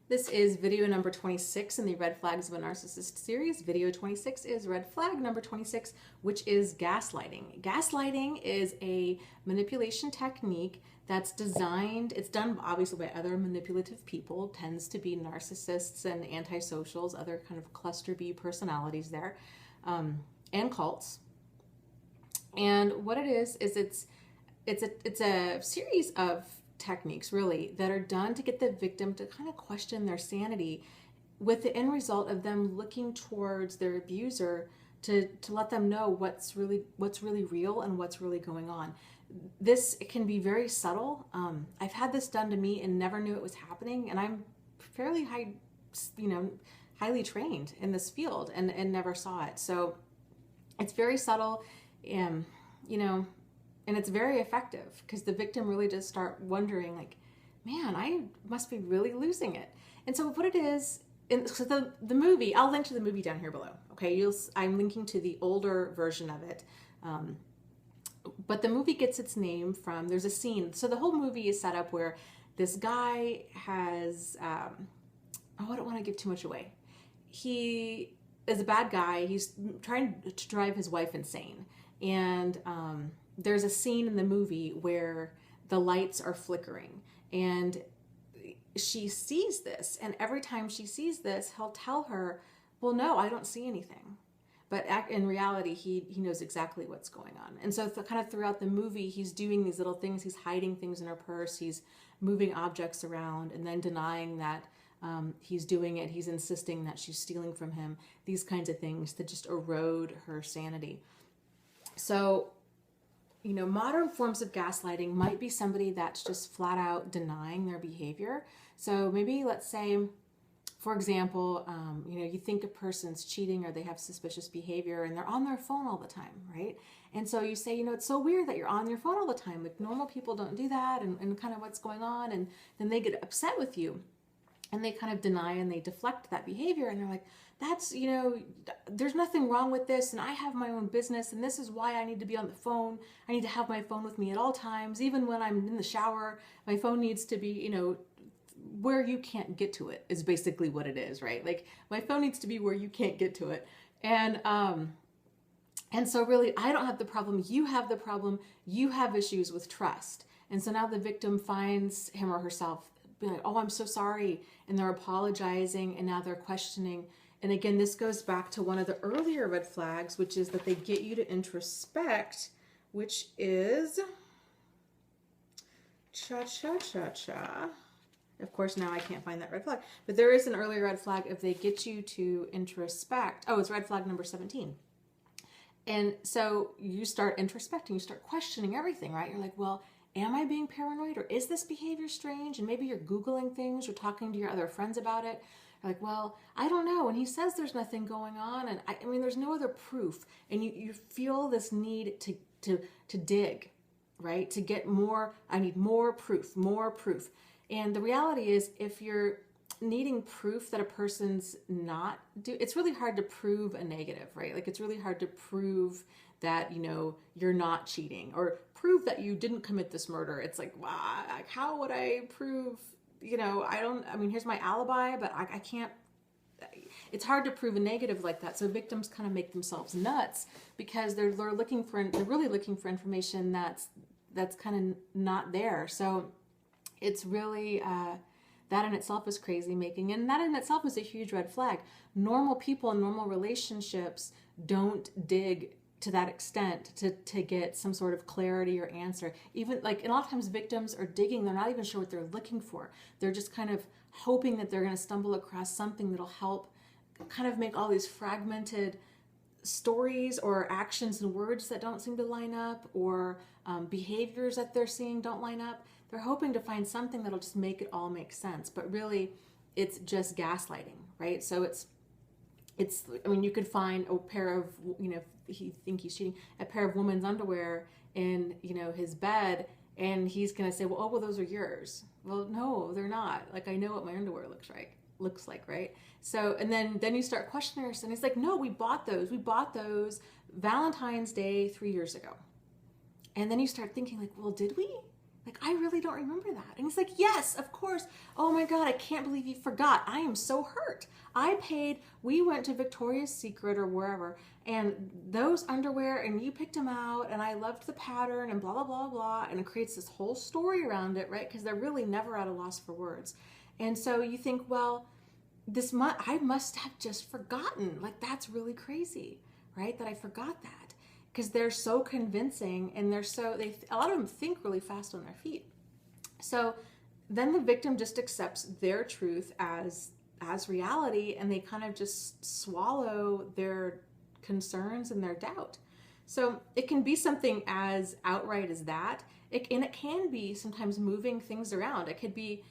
This is video number 26 in the Red Flags of a Narcissist series. Video 26 is red flag number 26, which is gaslighting. Gaslighting is a manipulation technique that's designed, it's done obviously by other manipulative people, tends to be narcissists and antisocials, other kind of cluster B personalities there, and cults. And what it is it's a series of techniques really that are done to get the victim to kind of question their sanity, with the end result of them looking towards their abuser to let them know what's really real and what's really going on. This can be very subtle. I've had this done to me and never knew it was happening, and I'm fairly highly trained in this field and never saw it. So it's very subtle, and and it's very effective because the victim really does start wondering, like, man, I must be really losing it. And so what it is, so the movie, I'll link to the movie down here below. Okay, I'm linking to the older version of it. But the movie gets its name from, there's a scene. So the whole movie is set up where this guy has, I don't want to give too much away. He is a bad guy. He's trying to drive his wife insane. And there's a scene in the movie where the lights are flickering, and she sees this, and every time she sees this, he'll tell her, well, no, I don't see anything. But in reality, he knows exactly what's going on. And so kind of throughout the movie, he's doing these little things. He's hiding things in her purse. He's moving objects around and then denying that he's doing it. He's insisting that she's stealing from him. These kinds of things that just erode her sanity. So, modern forms of gaslighting might be somebody that's just flat out denying their behavior. So maybe, let's say, for example, you think a person's cheating or they have suspicious behavior and they're on their phone all the time, right? And so you say, it's so weird that you're on your phone all the time. Like, normal people don't do that, and kind of what's going on. And then they get upset with you and they kind of deny and they deflect that behavior. And they're like, that's, there's nothing wrong with this, and I have my own business, and this is why I need to be on the phone. I need to have my phone with me at all times, even when I'm in the shower. My phone needs to be, where you can't get to it is basically what it is, right? Like, my phone needs to be where you can't get to it. And so really, I don't have the problem. You have the problem. You have issues with trust. And so now the victim finds him or herself being like, oh, I'm so sorry. And they're apologizing, and now they're questioning. And again, this goes back to one of the earlier red flags, which is that they get you to introspect, which is cha-cha-cha-cha. Of course, now I can't find that red flag. But there is an earlier red flag if they get you to introspect. Oh, it's red flag number 17. And so you start introspecting, you start questioning everything, right? You're like, well, am I being paranoid, or is this behavior strange? And maybe you're Googling things, you're talking to your other friends about it. You're like, well, I don't know. And he says there's nothing going on. And I mean, there's no other proof. And you feel this need to dig, right? To get more, I need more proof, more proof. And the reality is, if you're needing proof that a person's not it's really hard to prove a negative, right? Like, it's really hard to prove that, you're not cheating, or prove that you didn't commit this murder. It's like, wow, how would I prove, here's my alibi, but I can't, it's hard to prove a negative like that. So victims kind of make themselves nuts because they're really looking for information that's kind of not there. So it's really, that in itself is crazy making, and that in itself is a huge red flag. Normal people in normal relationships don't dig to that extent to get some sort of clarity or answer. Even like, and a lot of times victims are digging, they're not even sure what they're looking for. They're just kind of hoping that they're going to stumble across something that'll help kind of make all these fragmented stories or actions and words that don't seem to line up, or behaviors that they're seeing don't line up. They're hoping to find something that'll just make it all make sense. But really, it's just gaslighting, right? So you could find a pair of, if you think he's cheating, a pair of women's underwear in, his bed, and he's going to say, well, those are yours. Well, no, they're not. Like, I know what my underwear looks like, right? So, and then you start questioning us, and he's like, no, we bought those Valentine's Day 3 years ago. And then you start thinking, like, well, did we? Like, I really don't remember that. And he's like, yes, of course. Oh my God, I can't believe you forgot. I am so hurt. We went to Victoria's Secret or wherever, and those underwear, and you picked them out, and I loved the pattern, and blah, blah, blah, blah. And it creates this whole story around it, right? Because they're really never at a loss for words. And so you think, well, I must have just forgotten. Like, that's really crazy, right? That I forgot that. Because they're so convincing, and a lot of them think really fast on their feet. So then the victim just accepts their truth as reality, and they kind of just swallow their concerns and their doubt. So it can be something as outright as that. And it can be sometimes moving things around. It could be,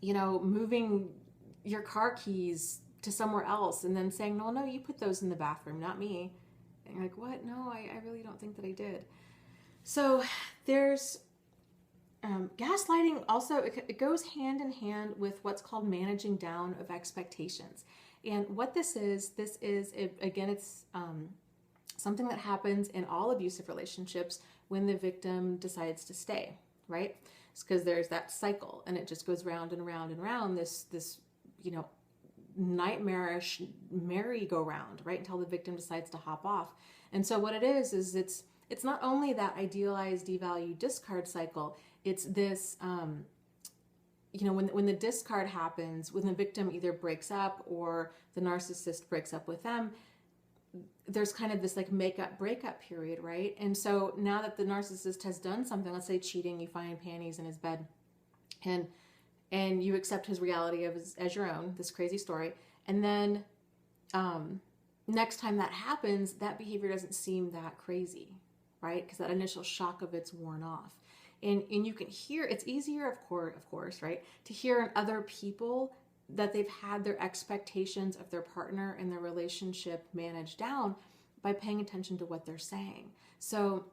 moving your car keys to somewhere else and then saying, no, you put those in the bathroom, not me. And you're like, what? No, I really don't think that I did. So there's gaslighting also, it goes hand in hand with what's called managing down of expectations. And what this is it's something that happens in all abusive relationships when the victim decides to stay, right? It's because there's that cycle, and it just goes round and round and round, this nightmarish merry-go-round, right, until the victim decides to hop off. And so what it is it's not only that idealized, devalue, discard cycle. It's this when the discard happens, when the victim either breaks up or the narcissist breaks up with them, there's kind of this like breakup period, right? And so now that the narcissist has done something, let's say cheating, you find panties in his bed, and you accept his reality as your own, this crazy story. And then next time that happens, that behavior doesn't seem that crazy, right? Because that initial shock of it's worn off. And you can hear, it's easier, of course, right, to hear in other people that they've had their expectations of their partner and their relationship managed down by paying attention to what they're saying. So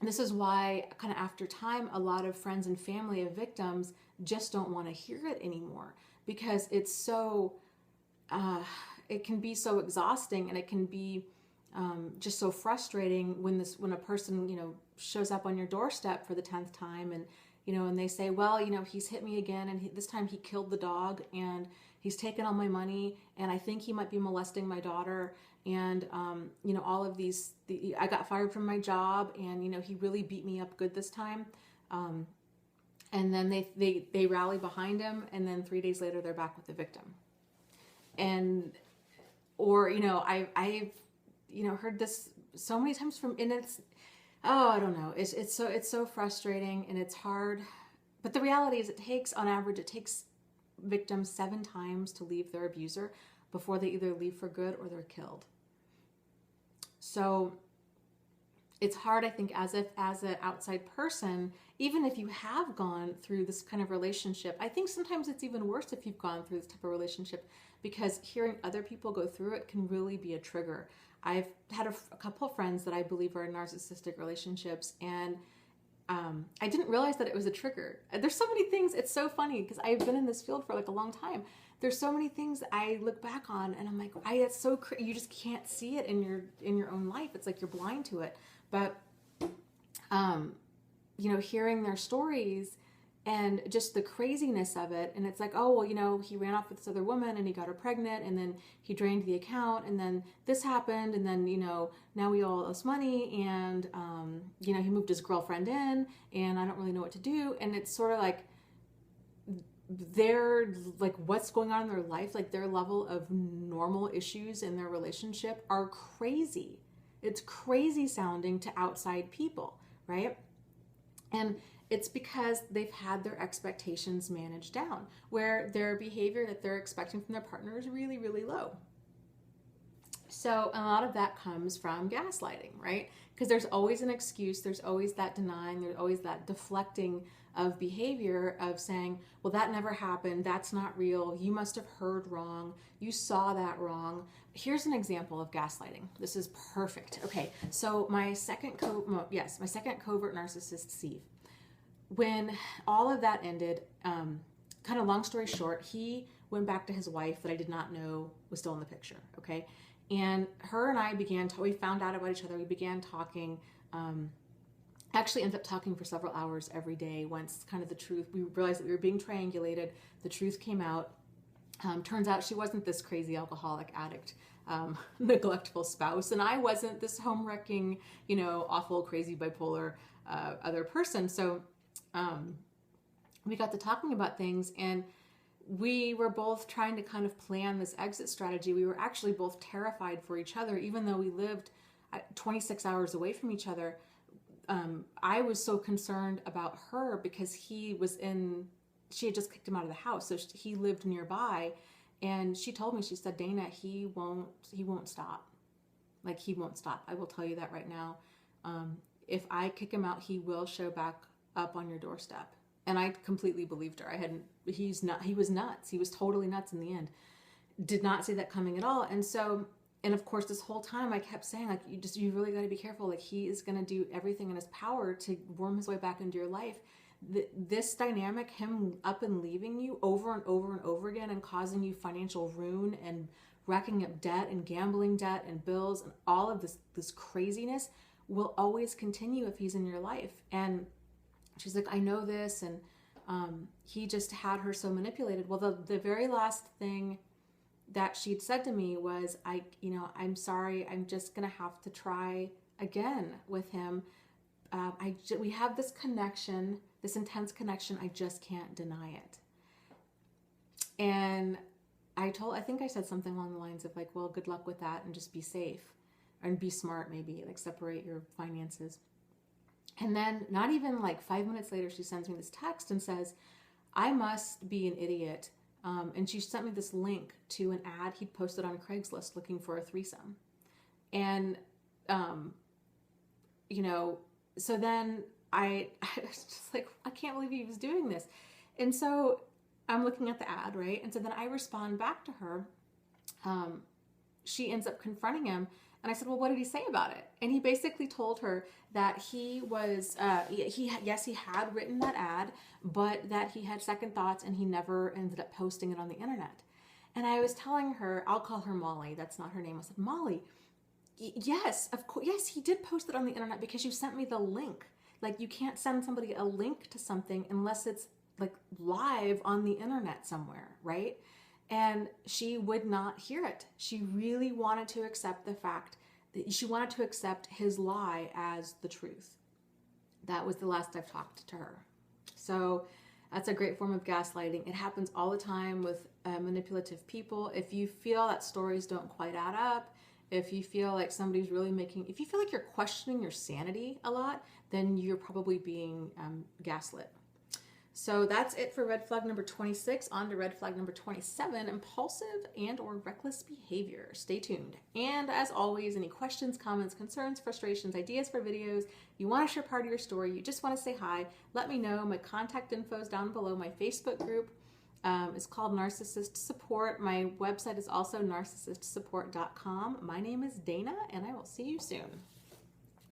this is why kind of after time, a lot of friends and family of victims just don't want to hear it anymore, because it's so, it can be so exhausting, and it can be just so frustrating when a person, shows up on your doorstep for the 10th time, and and they say, well, he's hit me again, and this time he killed the dog, and he's taken all my money, and I think he might be molesting my daughter, and all of these, I got fired from my job, and he really beat me up good this time, and then they rally behind him, and then 3 days later they're back with the victim. I've heard this so many times and it's, I don't know. It's so frustrating, and it's hard. But the reality is, on average, it takes victims 7 times to leave their abuser before they either leave for good or they're killed. So it's hard, I think, as an outside person, even if you have gone through this kind of relationship. I think sometimes it's even worse if you've gone through this type of relationship, because hearing other people go through it can really be a trigger. I've had a couple of friends that I believe are in narcissistic relationships, and I didn't realize that it was a trigger. There's so many things. It's so funny, because I've been in this field for like a long time. There's so many things I look back on, and I'm like, it's so you just can't see it in your own life. It's like you're blind to it. But hearing their stories and just the craziness of it, and it's like, oh, well, he ran off with this other woman, and he got her pregnant, and then he drained the account, and then this happened, and then now we owe us money, and he moved his girlfriend in, and I don't really know what to do. And it's sort of like they're like, what's going on in their life, like their level of normal issues in their relationship are crazy. It's crazy sounding to outside people, right? And it's because they've had their expectations managed down, where their behavior that they're expecting from their partner is really, really low. So a lot of that comes from gaslighting, right? Because there's always an excuse, there's always that denying, there's always that deflecting of behavior of saying, well, that never happened, that's not real, you must have heard wrong, you saw that wrong. Here's an example of gaslighting. This is perfect. Okay, so my second covert narcissist, Steve, when all of that ended, kind of long story short, he went back to his wife that I did not know was still in the picture, okay? And her and I we found out about each other, we began talking, and actually ended up talking for several hours every day. Once kind of the truth, we realized that we were being triangulated, the truth came out. Turns out she wasn't this crazy alcoholic addict, neglectful spouse, and I wasn't this home-wrecking, awful, crazy, bipolar other person. So we got to talking about things, and we were both trying to kind of plan this exit strategy. We were actually both terrified for each other, even though we lived 26 hours away from each other. I was so concerned about her because she had just kicked him out of the house. So he lived nearby, and she told me, she said, Dana, he won't stop. Like, he won't stop. I will tell you that right now. If I kick him out, he will show back up on your doorstep. And I completely believed her. He was nuts. He was totally nuts in the end. Did not see that coming at all. And so, and of course, this whole time I kept saying, like, you really got to be careful. Like, he is going to do everything in his power to worm his way back into your life. This dynamic, him up and leaving you over and over and over again and causing you financial ruin and racking up debt and gambling debt and bills and all of this craziness will always continue if he's in your life. And she's like, I know this. And he just had her so manipulated. Well, the very last thing that she'd said to me was, I'm sorry, I'm just going to have to try again with him. We have this connection, this intense connection. I just can't deny it. And I think I said something along the lines of like, well, good luck with that, and just be safe and be smart, maybe like separate your finances. And then not even like 5 minutes later, she sends me this text and says, I must be an idiot. And she sent me this link to an ad he'd posted on Craigslist looking for a threesome. And, so then I was just like, I can't believe he was doing this. And so I'm looking at the ad, right? And so then I respond back to her. She ends up confronting him. And I said, well, what did he say about it? And he basically told her that he was, he had written that ad, but that he had second thoughts and he never ended up posting it on the internet. And I was telling her, I'll call her Molly. That's not her name. I said, Molly, yes, of course. Yes, he did post it on the internet because you sent me the link. Like, you can't send somebody a link to something unless it's like live on the internet somewhere, right? And she would not hear it. She really wanted to accept the fact that she wanted to accept his lie as the truth. That was the last I've talked to her. So that's a great form of gaslighting. It happens all the time with manipulative people. If you feel that stories don't quite add up, if you feel like somebody's really if you feel like you're questioning your sanity a lot, then you're probably being gaslit. So that's it for red flag number 26. On to red flag number 27, impulsive and or reckless behavior. Stay tuned. And as always, any questions, comments, concerns, frustrations, ideas for videos, you want to share part of your story, you just want to say hi, let me know. My contact info is down below. My Facebook group is called Narcissist Support. My website is also narcissistsupport.com. My name is Dana, and I will see you soon.